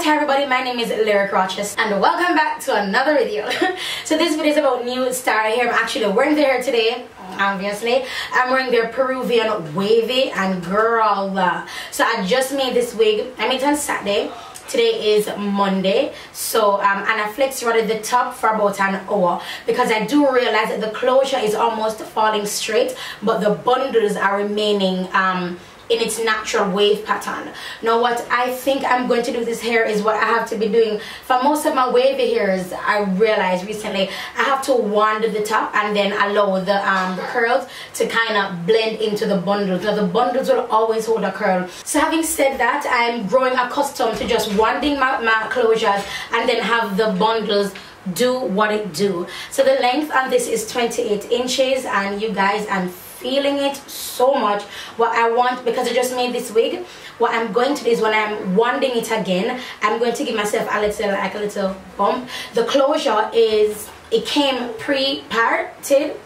Hi everybody, my name is LyricRochester and welcome back to another video. So this video is about NewStarHair. I'm actually wearing their hair today, obviously. I'm wearing their Peruvian Wavy and girl. So I just made this wig. I made it on Saturday. Today is Monday, so and I flexed right at the top for about an hour because I do realize that the closure is almost falling straight, but the bundles are remaining in its natural wave pattern. Now what I think I'm going to do this hair is what I have to be doing for most of my wavy hairs. I realized recently I have to wand the top and then allow the curls to kind of blend into the bundles. Now the bundles will always hold a curl. So having said that, I'm growing accustomed to just wanding my closures and then have the bundles do what it do. So the length on this is 28 inches and you guys, I'm feeling it so much. What I want, because I just made this wig, what I'm going to do is when I'm wanding it again, I'm going to give myself a little bump. The closure is, it came pre-parted.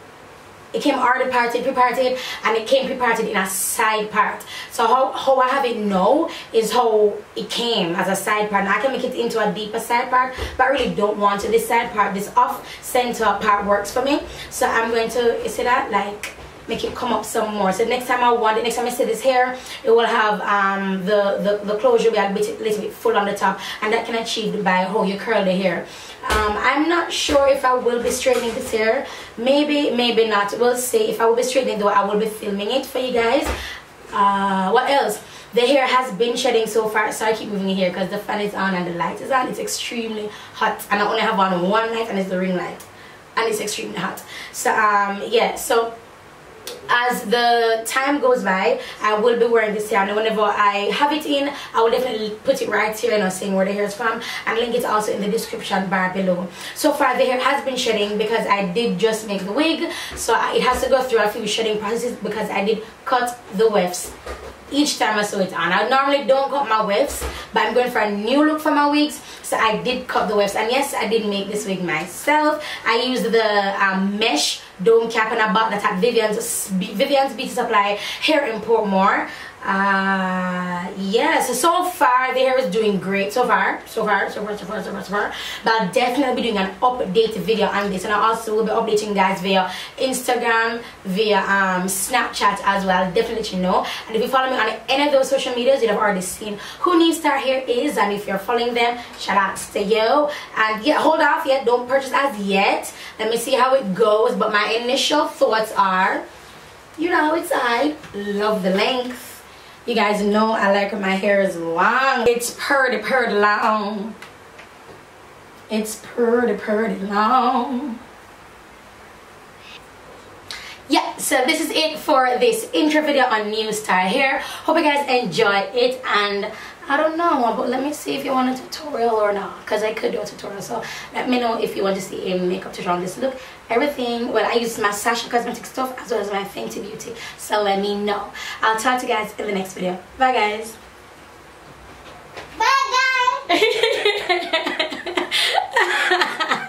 It came already parted, pre-parted, and it came pre-parted in a side part. So how I have it now is how it came as a side part. Now I can make it into a deeper side part, but I really don't want it. This side part, this off-center part works for me. So I'm going to, you see that, like, make it come up some more. So next time I want it, next time I set this hair, it will have the closure be a little bit full on the top, and that can be achieved by how you curl the hair. I'm not sure if I will be straightening this hair. Maybe not. We'll see. If I will be straightening though, I will be filming it for you guys. What else? The hair has been shedding so far, so I keep moving it here because the fan is on and the light is on. It's extremely hot, and I only have on one light, and it's the ring light, and it's extremely hot. So yeah, so as the time goes by, I will be wearing this hair, and whenever I have it in, I will definitely put it right here, saying where the hair is from, and link it also in the description bar below. So far the hair has been shedding because I did just make the wig, so it has to go through a few shedding processes because I did cut the wefts each time I sew it on. I normally don't cut my wefts, but I'm going for a new look for my wigs, so I did cut the wefts. And yes, I did make this wig myself. I used the mesh dome cap, and I bought that at Vivian's Beauty Supply Hair Import More. Yes, so far the hair is doing great so far, but I'll definitely be doing an updated video on this, and I also will be updating guys via Instagram, via Snapchat as well. Definitely let you know. And if you follow me on any of those social medias, you'd have already seen who NewStarHair is, and if you're following them, shout out to you. And yeah, hold off yet, don't purchase as yet. Let me see how it goes, but my initial thoughts are, you know, it's I love the length. You guys know I like when my hair is long. It's pretty long. It's pretty long. Yeah, so this is it for this intro video on NewStarHair. Hope you guys enjoyed it, and I don't know, but let me see if you want a tutorial or not, because I could do a tutorial. So let me know if you want to see a makeup tutorial on this look. Everything, well, I use my Sasha cosmetic stuff as well as my Fenty Beauty, so let me know. I'll talk to you guys in the next video. Bye guys.